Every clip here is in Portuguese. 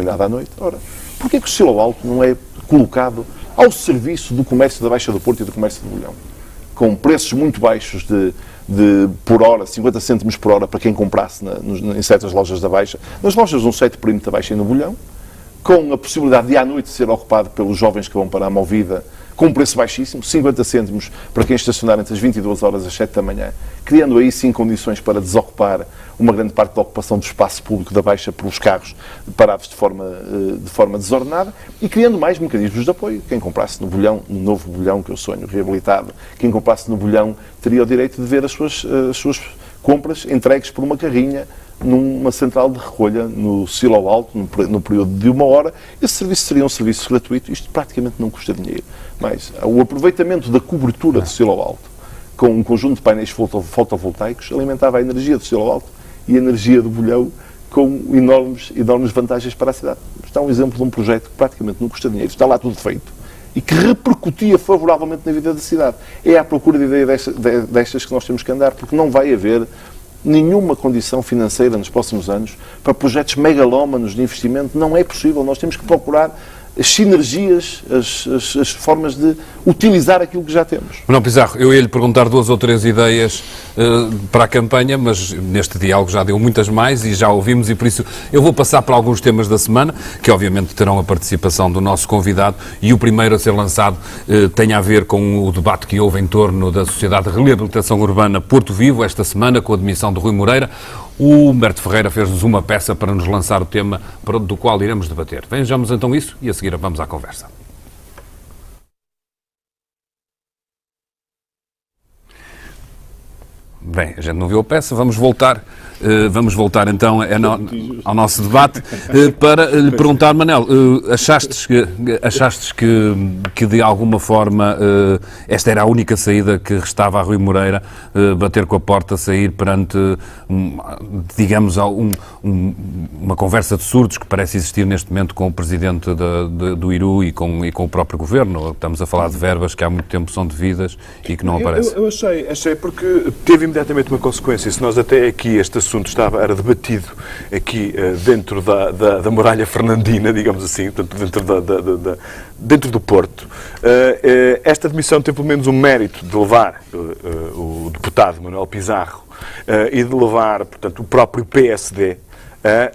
terminado à noite. Ora, porquê que o silo alto não é colocado ao serviço do comércio da Baixa do Porto e do comércio de Bolhão? Com preços muito baixos por hora, 50 cêntimos por hora para quem comprasse em certas lojas da Baixa, nas lojas de um certo perímetro da Baixa e no Bolhão, com a possibilidade de à noite ser ocupado pelos jovens que vão para a Movida, com um preço baixíssimo, 50 cêntimos para quem estacionar entre as 22 horas e as 7 da manhã, criando aí sim condições para desocupar uma grande parte da ocupação do espaço público da Baixa pelos carros parados de forma desordenada e criando mais mecanismos de apoio. Quem comprasse no Bolhão, no novo Bolhão que eu sonho, reabilitado, quem comprasse no Bolhão teria o direito de ver as suas compras entregues por uma carrinha numa central de recolha no silo alto, no período de 1 hora. Esse serviço seria um serviço gratuito, isto praticamente não custa dinheiro. Mas o aproveitamento da cobertura do silo alto com um conjunto de painéis fotovoltaicos alimentava a energia do silo alto e a energia do Bolhão com enormes vantagens para a cidade. Está um exemplo de um projeto que praticamente não custa dinheiro, está lá tudo feito e que repercutia favoravelmente na vida da cidade. É à procura de ideias destas que nós temos que andar, porque não vai haver nenhuma condição financeira nos próximos anos para projetos megalómanos de investimento. Não é possível. Nós temos que procurar as sinergias, as formas de utilizar aquilo que já temos. Manuel Pizarro, eu ia lhe perguntar 2 ou 3 ideias para a campanha, mas neste diálogo já deu muitas mais e já ouvimos, e por isso eu vou passar para alguns temas da semana, que obviamente terão a participação do nosso convidado, e o primeiro a ser lançado tem a ver com o debate que houve em torno da Sociedade de Reabilitação Urbana Porto Vivo, esta semana, com a admissão de Rui Moreira. O Humberto Ferreira fez-nos uma peça para nos lançar o tema do qual iremos debater. Vejamos então isso e a seguir vamos à conversa. Bem, a gente não viu a peça, vamos voltar então ao nosso debate para lhe perguntar, Manel, achastes que de alguma forma esta era a única saída que restava a Rui Moreira, bater com a porta, sair perante, digamos, uma conversa de surdos que parece existir neste momento com o Presidente do IRU e com o próprio Governo? Estamos a falar de verbas que há muito tempo são devidas e que não aparecem. Eu achei porque teve imediatamente uma consequência. Se nós até aqui este assunto era debatido aqui dentro da muralha fernandina, digamos assim, portanto, dentro do Porto, esta admissão tem pelo menos um mérito de levar o deputado Manuel Pizarro e de levar, portanto, o próprio PSD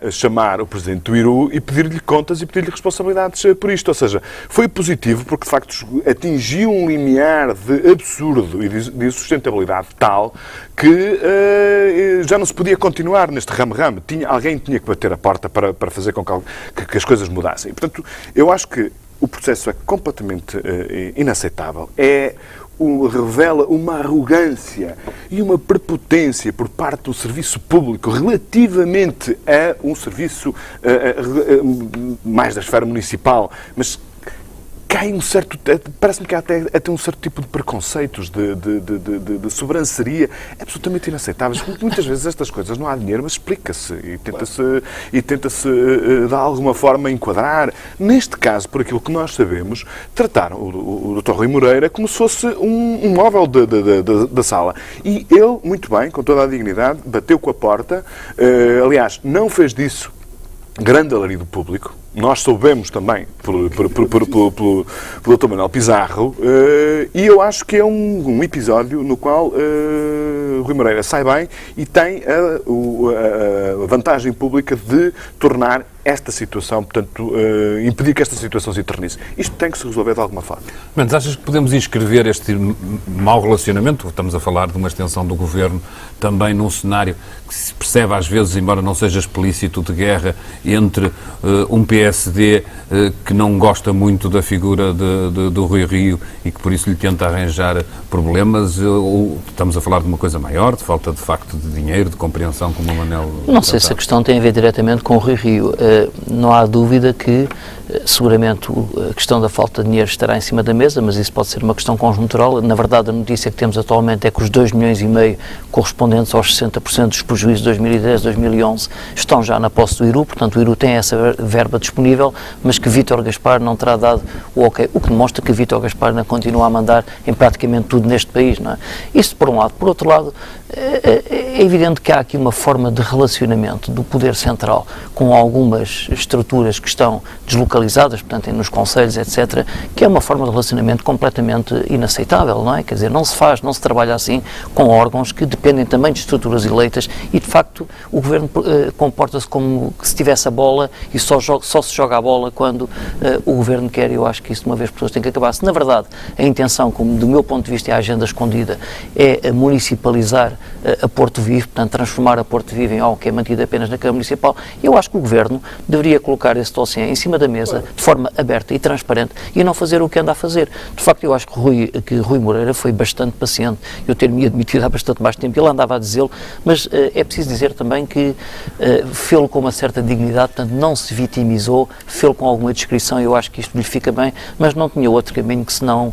a chamar o Presidente do IRU e pedir-lhe contas e pedir-lhe responsabilidades por isto. Ou seja, foi positivo porque, de facto, atingiu um limiar de absurdo e de insustentabilidade tal que já não se podia continuar neste ramo-ramo. Alguém tinha que bater a porta para fazer com que as coisas mudassem. Portanto, eu acho que o processo é completamente inaceitável. Revela uma arrogância e uma prepotência por parte do serviço público relativamente a um serviço mais da esfera municipal, mas cai parece-me que há até um certo tipo de preconceitos, de sobranceria absolutamente inaceitáveis. Muitas vezes estas coisas não há dinheiro, mas explica-se e tenta-se de alguma forma enquadrar. Neste caso, por aquilo que nós sabemos, trataram o Dr. Rui Moreira como se fosse um móvel da sala. E ele, muito bem, com toda a dignidade, bateu com a porta, aliás, não fez disso grande alarido público. Nós soubemos também pelo Dr. Manuel Pizarro e eu acho que é um episódio no qual Rui Moreira sai bem e tem a vantagem pública de tornar esta situação, portanto, impedir que esta situação se eternize. Isto tem que se resolver de alguma forma. Mas achas que podemos inscrever este mau relacionamento? Estamos a falar de uma extensão do Governo também num cenário que se percebe às vezes, embora não seja explícito, de guerra entre um PSD que não gosta muito da figura do Rui Rio e que por isso lhe tenta arranjar problemas, ou estamos a falar de uma coisa maior, de falta de facto de dinheiro, de compreensão, como o Manel... Não sei se a questão tem a ver diretamente com o Rui Rio. Não há dúvida que seguramente a questão da falta de dinheiro estará em cima da mesa, mas isso pode ser uma questão conjuntural. Na verdade, a notícia que temos atualmente é que os 2,5 milhões correspondentes aos 60% dos prejuízos de 2010 2011 estão já na posse do IRU, portanto o IRU tem essa verba disponível, mas que Vítor Gaspar não terá dado o ok, o que demonstra que Vítor Gaspar ainda continua a mandar em praticamente tudo neste país, não é? Isso por um lado. Por outro lado, é evidente que há aqui uma forma de relacionamento do poder central com algumas estruturas que estão deslocalizadas, portanto, nos conselhos, etc., que é uma forma de relacionamento completamente inaceitável, não é? Quer dizer, não se trabalha assim com órgãos que dependem também de estruturas eleitas e, de facto, o Governo comporta-se como se tivesse a bola e só se joga a bola quando o Governo quer. Eu acho que isso, de uma vez por todas, tem que acabar. Se, na verdade, a intenção, como do meu ponto de vista é a agenda escondida, é municipalizar a Porto Vivo, portanto, transformar a Porto Vivo em algo que é mantido apenas na Câmara Municipal, eu acho que o Governo deveria colocar esse dossiê em cima da mesa, de forma aberta e transparente, e não fazer o que anda a fazer. De facto, eu acho que Rui Moreira foi bastante paciente, eu ter-me admitido há bastante mais tempo, ele andava a dizê-lo, mas é preciso dizer também que fê-lo com uma certa dignidade, portanto, não se vitimizou, fê-lo com alguma descrição, eu acho que isto lhe fica bem, mas não tinha outro caminho que senão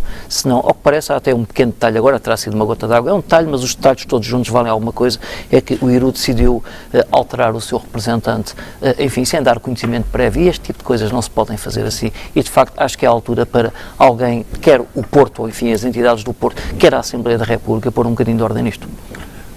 ao que parece, há até um pequeno detalhe, agora terá sido uma gota d'água, é um detalhe, mas os detalhes todos juntos valem alguma coisa, é que o IRU decidiu alterar o seu representante, enfim, sem dar conhecimento prévio, e este tipo de coisas não se podem fazer assim, e de facto acho que é a altura para alguém, quer o Porto, ou enfim, as entidades do Porto, quer a Assembleia da República, pôr um bocadinho de ordem nisto.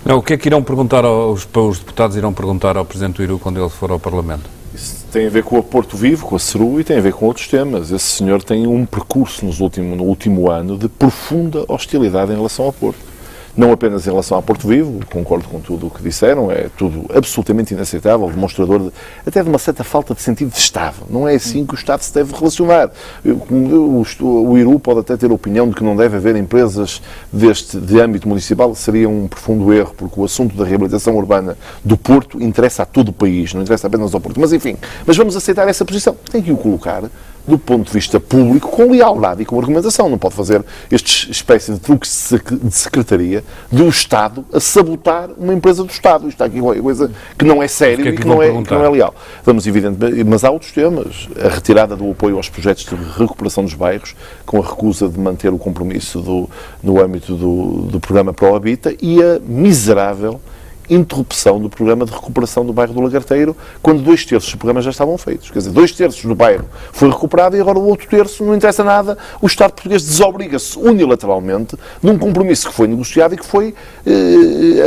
Não, o que é que irão perguntar os deputados irão perguntar ao Presidente do IRU quando ele for ao Parlamento? Isso tem a ver com a Porto Vivo, com a CERU, e tem a ver com outros temas. Esse senhor tem um percurso no último ano de profunda hostilidade em relação ao Porto. Não apenas em relação ao Porto Vivo, concordo com tudo o que disseram, é tudo absolutamente inaceitável, demonstrador até de uma certa falta de sentido de Estado. Não é assim que o Estado se deve relacionar. O IRU pode até ter a opinião de que não deve haver empresas de âmbito municipal, seria um profundo erro, porque o assunto da reabilitação urbana do Porto interessa a todo o país, não interessa apenas ao Porto. Mas enfim, vamos aceitar essa posição. Tem que o colocar do ponto de vista público, com lealdade e com argumentação. Não pode fazer esta espécie de truque de secretaria do Estado a sabotar uma empresa do Estado. Isto aqui é uma coisa que não é sério e que não é leal. Vamos, evidentemente, mas há outros temas. A retirada do apoio aos projetos de recuperação dos bairros, com a recusa de manter o compromisso no âmbito do programa Pro-Habita, e a miserável interrupção do programa de recuperação do bairro do Lagarteiro, quando 2/3 dos programas já estavam feitos. Quer dizer, 2/3 do bairro foi recuperado e agora o outro terço não interessa nada. O Estado português desobriga-se unilateralmente de um compromisso que foi negociado e que foi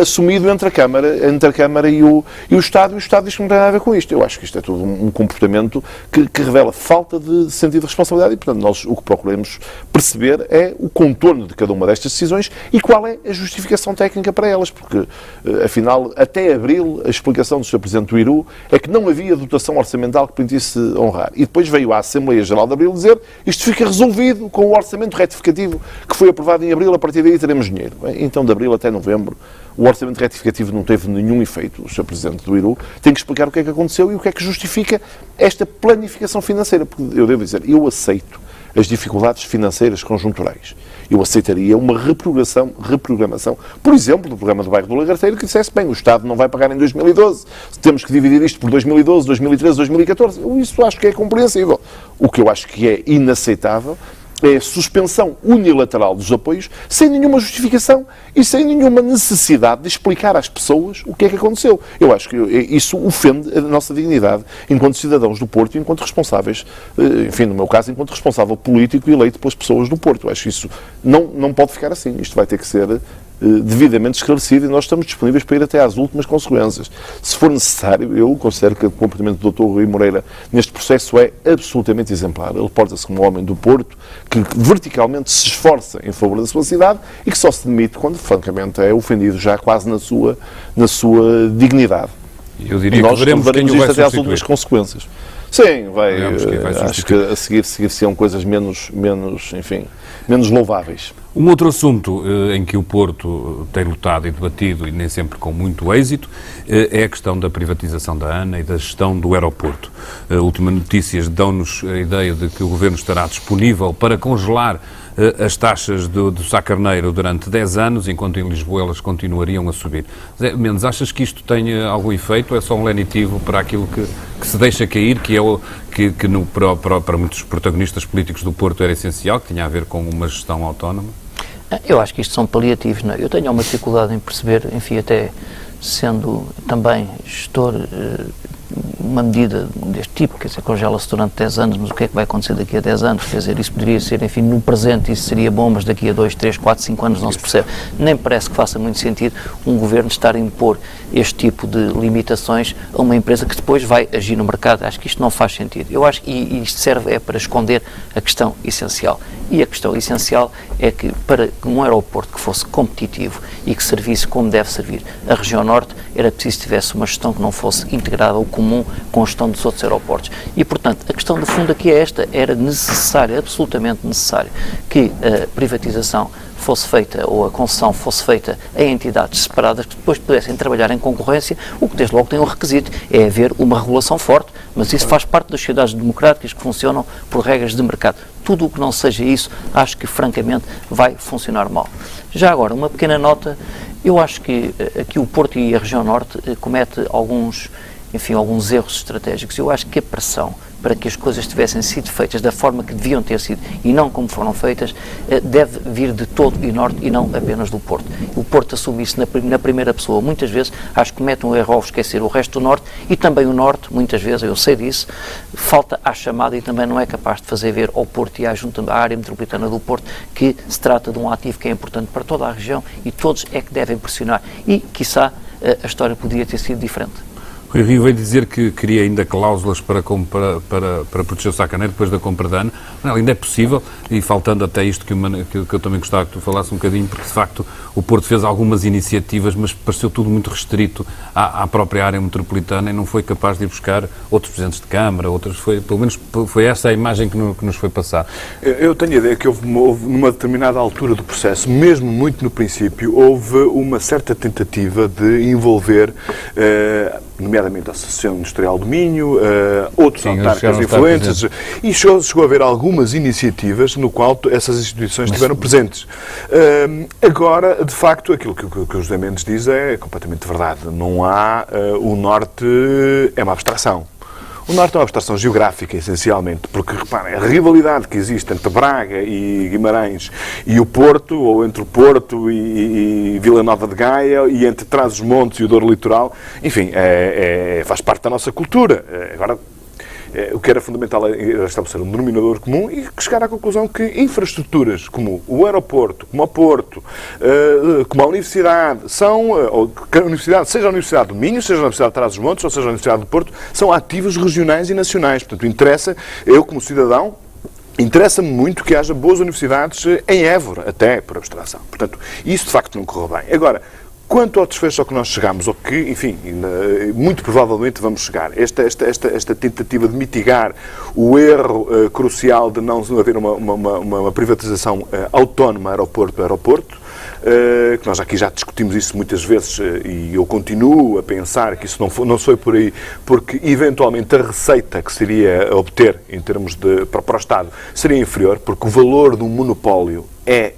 assumido entre a Câmara e o Estado, e o Estado diz que não tem nada a ver com isto. Eu acho que isto é todo um comportamento que revela falta de sentido de responsabilidade e, portanto, nós o que procuramos perceber é o contorno de cada uma destas decisões e qual é a justificação técnica para elas, porque, afinal, até abril, a explicação do Sr. Presidente do IRU é que não havia dotação orçamental que permitisse honrar. E depois veio à Assembleia Geral de Abril dizer isto fica resolvido com o orçamento retificativo que foi aprovado em abril, a partir daí teremos dinheiro. Então, de abril até novembro, o orçamento retificativo não teve nenhum efeito. O Sr. Presidente do IRU tem que explicar o que é que aconteceu e o que é que justifica esta planificação financeira. Porque eu devo dizer, eu aceito as dificuldades financeiras conjunturais. Eu aceitaria uma reprogramação, por exemplo, do programa do bairro do Lagarteiro, que dissesse, bem, o Estado não vai pagar em 2012, temos que dividir isto por 2012, 2013, 2014. Isso acho que é compreensível. O que eu acho que é inaceitável é a suspensão unilateral dos apoios sem nenhuma justificação e sem nenhuma necessidade de explicar às pessoas o que é que aconteceu. Eu acho que isso ofende a nossa dignidade enquanto cidadãos do Porto e enquanto responsáveis, enfim, no meu caso, enquanto responsável político eleito pelas pessoas do Porto. Eu acho que isso não pode ficar assim. Isto vai ter que ser devidamente esclarecido e nós estamos disponíveis para ir até às últimas consequências. Se for necessário, eu considero que o comportamento do Dr. Rui Moreira neste processo é absolutamente exemplar. Ele porta-se como um homem do Porto que verticalmente se esforça em favor da sua cidade e que só se demite quando, francamente, é ofendido já quase na sua dignidade. Eu diria e nós que veremos quem o vai isto até substituir. às últimas consequências. Sim, vai acho que a seguir-se-ão coisas menos louváveis. Um outro assunto em que o Porto tem lutado e debatido, e nem sempre com muito êxito, é a questão da privatização da ANA e da gestão do aeroporto. Últimas notícias dão-nos a ideia de que o Governo estará disponível para congelar as taxas do Sá Carneiro durante 10 anos, enquanto em Lisboa elas continuariam a subir. Zé Mendes, achas que isto tem algum efeito ou é só um lenitivo para aquilo que se deixa cair, para muitos protagonistas políticos do Porto era essencial, que tinha a ver com uma gestão autónoma? Eu acho que isto são paliativos, não é? Eu tenho uma dificuldade em perceber, enfim, até sendo também gestor, uma medida deste tipo, quer dizer, congela-se durante 10 anos, mas o que é que vai acontecer daqui a 10 anos? Quer dizer, isso poderia ser, enfim, no presente isso seria bom, mas daqui a 2, 3, 4, 5 anos não se percebe. Nem parece que faça muito sentido um governo estar a impor este tipo de limitações a uma empresa que depois vai agir no mercado. Acho que isto não faz sentido. Eu acho que isto serve para esconder a questão essencial. E a questão essencial é que para um aeroporto que fosse competitivo e que servisse como deve servir a região norte, era preciso que tivesse uma gestão que não fosse integrada ou comum com a gestão dos outros aeroportos. E, portanto, a questão de fundo aqui é esta: era necessário, absolutamente necessário, que a privatização fosse feita ou a concessão fosse feita a entidades separadas que depois pudessem trabalhar em concorrência, o que desde logo tem um requisito, é haver uma regulação forte, mas isso faz parte das sociedades democráticas que funcionam por regras de mercado. Tudo o que não seja isso, acho que francamente vai funcionar mal. Já agora, uma pequena nota, eu acho que aqui o Porto e a região norte comete alguns erros estratégicos. Eu acho que a pressão para que as coisas tivessem sido feitas da forma que deviam ter sido e não como foram feitas, deve vir de todo o norte e não apenas do Porto. O Porto assume isso na primeira pessoa. Muitas vezes, acho que comete um erro ao esquecer o resto do norte e também o norte, muitas vezes, eu sei disso, falta à chamada e também não é capaz de fazer ver ao Porto e à área metropolitana do Porto que se trata de um ativo que é importante para toda a região e todos é que devem pressionar. E, quiçá, a história poderia ter sido diferente. Rui Rio veio dizer que queria ainda cláusulas para proteger o Sá Carneiro depois da compra de ano. Não, ainda é possível, e faltando até isto que eu também gostava que tu falasse um bocadinho, porque de facto o Porto fez algumas iniciativas, mas pareceu tudo muito restrito à própria área metropolitana e não foi capaz de ir buscar outros presidentes de Câmara, pelo menos foi essa a imagem que nos foi passada. Eu tenho a ideia que houve numa determinada altura do processo, mesmo muito no princípio, houve uma certa tentativa de envolver nomeadamente a Associação Industrial do Minho, outros autarcas influentes, e chegou a haver algumas iniciativas no qual essas instituições estiveram presentes. Agora, de facto, aquilo que o José Mendes diz é completamente verdade. Não há... o Norte é uma abstração. O Norte é uma abstração geográfica, essencialmente, porque, reparem, a rivalidade que existe entre Braga e Guimarães e o Porto, ou entre o Porto e Vila Nova de Gaia, e entre Trás-os-Montes e o Douro Litoral, enfim, faz parte da nossa cultura. Agora, o que era fundamental era estabelecer um denominador comum e chegar à conclusão que infraestruturas como o aeroporto, como o Porto, como a universidade, seja a Universidade do Minho, seja a Universidade de Trás-os-Montes, ou seja a Universidade do Porto, são ativos regionais e nacionais. Portanto, eu como cidadão, interessa-me muito que haja boas universidades em Évora, até por abstração. Portanto, isso de facto não correu bem. Agora, quanto ao desfecho ao que nós chegamos, ou que, enfim, muito provavelmente vamos chegar, esta tentativa de mitigar o erro crucial de não haver uma privatização autónoma aeroporto, que nós aqui já discutimos isso muitas vezes e eu continuo a pensar que isso não foi por aí, porque eventualmente a receita que seria a obter em termos para o Estado seria inferior, porque o valor de um monopólio é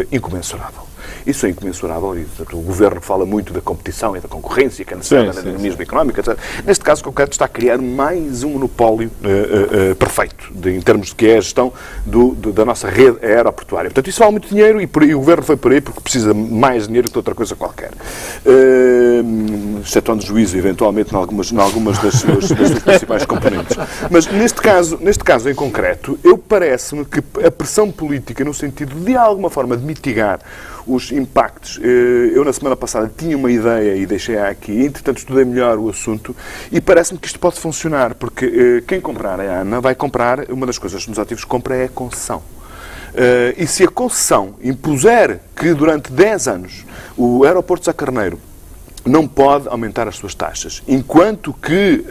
incomensurável. Isso é incomensurável e o Governo fala muito da competição e da concorrência, que é necessária na dinamismo económico, etc. Neste caso, concreto, está a criar mais um monopólio perfeito, em termos de que é a gestão da nossa rede aeroportuária. Portanto, isso vale muito dinheiro e o Governo foi por aí porque precisa mais dinheiro que outra coisa qualquer. Excetuando juízo, eventualmente, em algumas das suas principais componentes. Mas, neste caso em concreto, parece-me que a pressão política, no sentido de alguma forma de mitigar os impactos. Eu, na semana passada, tinha uma ideia e deixei-a aqui. Entretanto, estudei melhor o assunto e parece-me que isto pode funcionar, porque quem comprar a ANA vai comprar, uma das coisas que nos ativos compra é a concessão. E se a concessão impuser que durante 10 anos o aeroporto de Sá Carneiro não pode aumentar as suas taxas, enquanto que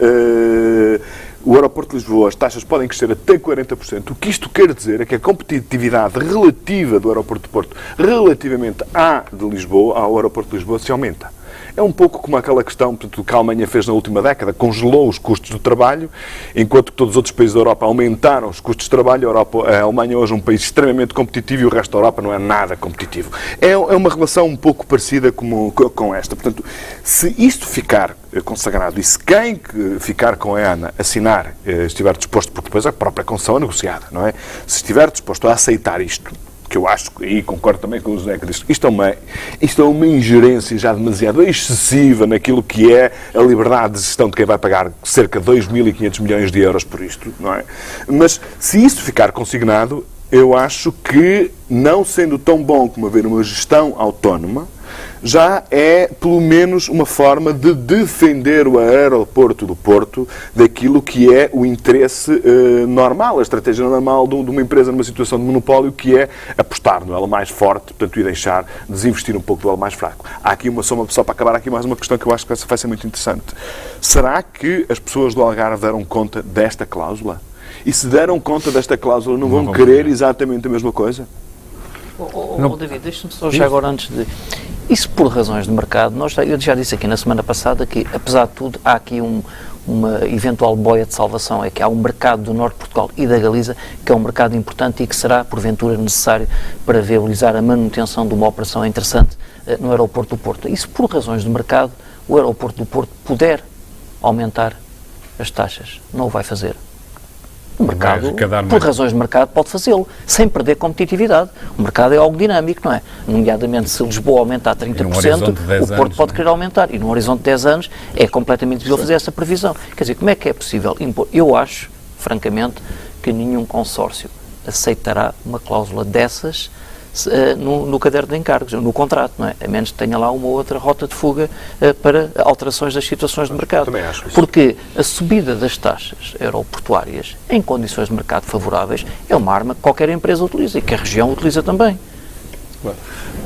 o aeroporto de Lisboa, as taxas podem crescer até 40%. O que isto quer dizer é que a competitividade relativa do aeroporto de Porto relativamente ao aeroporto de Lisboa se aumenta. É um pouco como aquela questão, portanto, que a Alemanha fez na última década, congelou os custos do trabalho, enquanto que todos os outros países da Europa aumentaram os custos de trabalho. A Alemanha hoje é um país extremamente competitivo e o resto da Europa não é nada competitivo. É uma relação um pouco parecida com esta. Portanto, se isto ficar consagrado e se quem ficar com a EANA assinar estiver disposto, porque depois a própria concessão é negociada, não é? Se estiver disposto a aceitar isto, que eu acho, e concordo também com o José, que diz, isto é uma ingerência já demasiado excessiva naquilo que é a liberdade de gestão de quem vai pagar cerca de 2.500 milhões de euros por isto, não é? Mas se isso ficar consignado, eu acho que, não sendo tão bom como haver uma gestão autónoma, já é, pelo menos, uma forma de defender o aeroporto do Porto daquilo que é o interesse normal, a estratégia normal de uma empresa numa situação de monopólio, que é apostar no elo mais forte, portanto, e deixar desinvestir um pouco do elo mais fraco. Há aqui só para acabar aqui mais uma questão que eu acho que vai ser muito interessante. Será que as pessoas do Algarve deram conta desta cláusula? E se deram conta desta cláusula, não vão querer exatamente a mesma coisa? David, deixa-me só já agora antes de... Isso por razões de mercado, eu já disse aqui na semana passada que, apesar de tudo, há aqui uma eventual boia de salvação, é que há um mercado do Norte de Portugal e da Galiza que é um mercado importante e que será, porventura, necessário para viabilizar a manutenção de uma operação interessante no aeroporto do Porto. Isso por razões de mercado, o aeroporto do Porto puder aumentar as taxas, não o vai fazer. O mercado, por razões de mercado, pode fazê-lo, sem perder competitividade. O mercado é algo dinâmico, não é? Nomeadamente, se Lisboa aumentar 30%, o Porto pode querer aumentar. E num horizonte de 10 anos é completamente difícil fazer essa previsão. Quer dizer, como é que é possível impor? Eu acho, francamente, que nenhum consórcio aceitará uma cláusula dessas no caderno de encargos, no contrato, não é? A menos que tenha lá uma ou outra rota de fuga para alterações das situações de mercado. Também acho isso. Porque a subida das taxas aeroportuárias em condições de mercado favoráveis é uma arma que qualquer empresa utiliza e que a região utiliza também.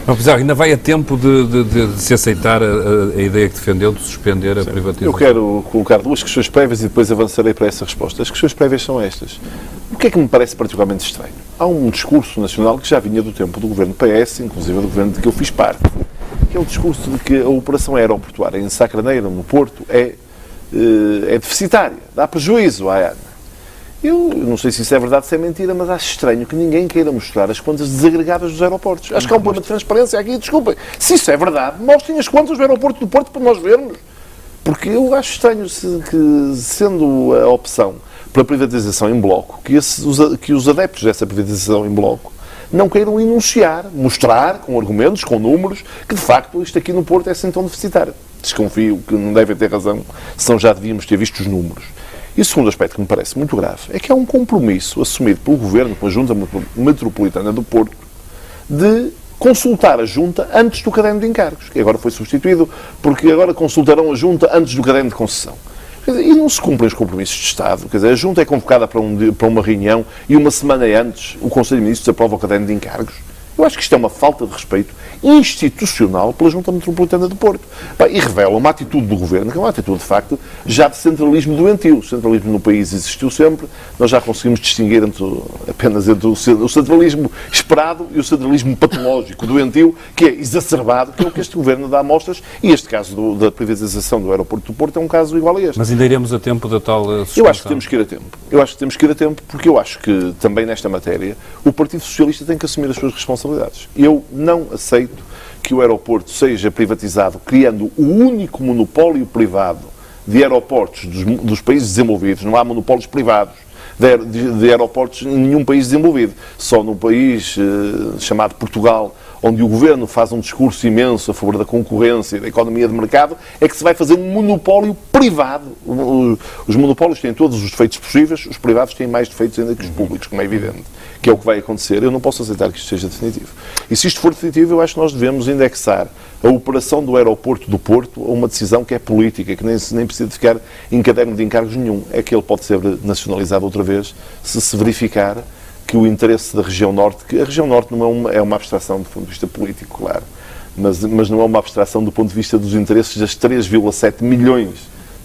Apesar, ainda vai a tempo de se aceitar a ideia que defendeu de suspender a privatização. Eu quero colocar duas questões prévias e depois avançarei para essa resposta. As questões prévias são estas. O que é que me parece particularmente estranho? Há um discurso nacional que já vinha do tempo do governo PS, inclusive do governo de que eu fiz parte, que é o discurso de que a operação aeroportuária em Sacraneira, no Porto, é deficitária, dá prejuízo à ANA. Eu não sei se isso é verdade ou se é mentira, mas acho estranho que ninguém queira mostrar as contas desagregadas dos aeroportos. Acho que há um problema de transparência aqui. Desculpem, se isso é verdade, mostrem as contas do aeroporto do Porto para nós vermos. Porque eu acho estranho que, sendo a opção pela privatização em bloco, que os adeptos dessa privatização em bloco não queiram enunciar, mostrar com argumentos, com números, que de facto isto aqui no Porto é assim tão deficitário. Desconfio que não devem ter razão, senão já devíamos ter visto os números. E o segundo aspecto que me parece muito grave é que há um compromisso assumido pelo Governo, pela Junta Metropolitana do Porto, de consultar a Junta antes do caderno de encargos, que agora foi substituído, porque agora consultarão a Junta antes do caderno de concessão. E não se cumprem os compromissos de Estado. Quer dizer, a Junta é convocada para uma reunião e uma semana antes o Conselho de Ministros aprova o caderno de encargos. Eu acho que isto é uma falta de respeito institucional pela Junta Metropolitana do Porto. E revela uma atitude do Governo, que é uma atitude, de facto, já de centralismo doentio. O centralismo no país existiu sempre, nós já conseguimos distinguir apenas entre o centralismo esperado e o centralismo patológico, doentio, que é exacerbado, que é o que este Governo dá amostras, e este caso da privatização do aeroporto do Porto é um caso igual a este. Mas ainda iremos a tempo da tal suspensão? Eu acho que temos que ir a tempo. Eu acho que temos que ir a tempo, porque eu acho que, também nesta matéria, o Partido Socialista tem que assumir as suas responsabilidades. Eu não aceito que o aeroporto seja privatizado, criando o único monopólio privado de aeroportos dos países desenvolvidos. Não há monopólios privados de aeroportos em nenhum país desenvolvido. Só no país chamado Portugal, onde o Governo faz um discurso imenso a favor da concorrência e da economia de mercado, é que se vai fazer um monopólio privado. Os monopólios têm todos os defeitos possíveis, os privados têm mais defeitos ainda que os públicos, como é evidente, que é o que vai acontecer. Eu não posso aceitar que isto seja definitivo. E se isto for definitivo, eu acho que nós devemos indexar a operação do aeroporto do Porto a uma decisão que é política, que nem precisa de ficar em caderno de encargos nenhum. É que ele pode ser nacionalizado outra vez, se verificar que o interesse da região norte, que a região norte não é uma abstração do ponto de vista político, claro, mas não é uma abstração do ponto de vista dos interesses das 3,7 milhões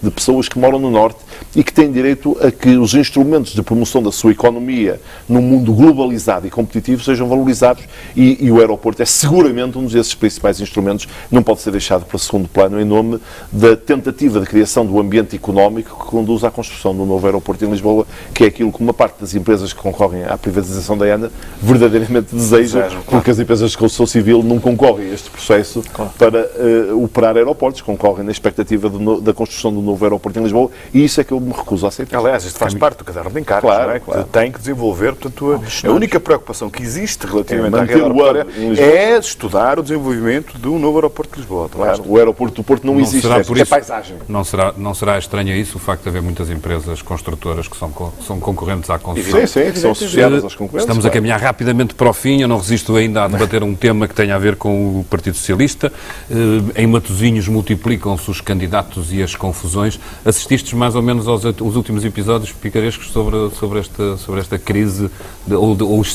de pessoas que moram no Norte e que têm direito a que os instrumentos de promoção da sua economia num mundo globalizado e competitivo sejam valorizados e o aeroporto é seguramente um desses principais instrumentos, não pode ser deixado para segundo plano em nome da tentativa de criação do ambiente económico que conduz à construção do novo aeroporto em Lisboa, que é aquilo que uma parte das empresas que concorrem à privatização da ANA verdadeiramente deseja, porque as empresas de construção civil não concorrem a este processo para operar aeroportos, concorrem na expectativa da construção do novo aeroporto em Lisboa, e isso é que eu me recuso a aceitar. Aliás, isto faz parte do caderno de encargos, Claro, não é? claro. Que tem que desenvolver, portanto, a única preocupação que existe relativamente à manter rede o aeroportuária hub em Lisboa. é estudar o desenvolvimento do novo aeroporto de Lisboa. Claro, o aeroporto do Porto não existe, será por é isso- paisagem. Não será estranho a isso o facto de haver muitas empresas construtoras que são concorrentes à construção? Sim, são associadas aos concorrentes. Estamos a claro. caminhar rapidamente para o fim. Eu não resisto ainda a debater um tema que tem a ver com o Partido Socialista. Em Matosinhos multiplicam-se os candidatos e as confusões. Assististes mais ou menos aos últimos episódios picarescos sobre esta crise ou os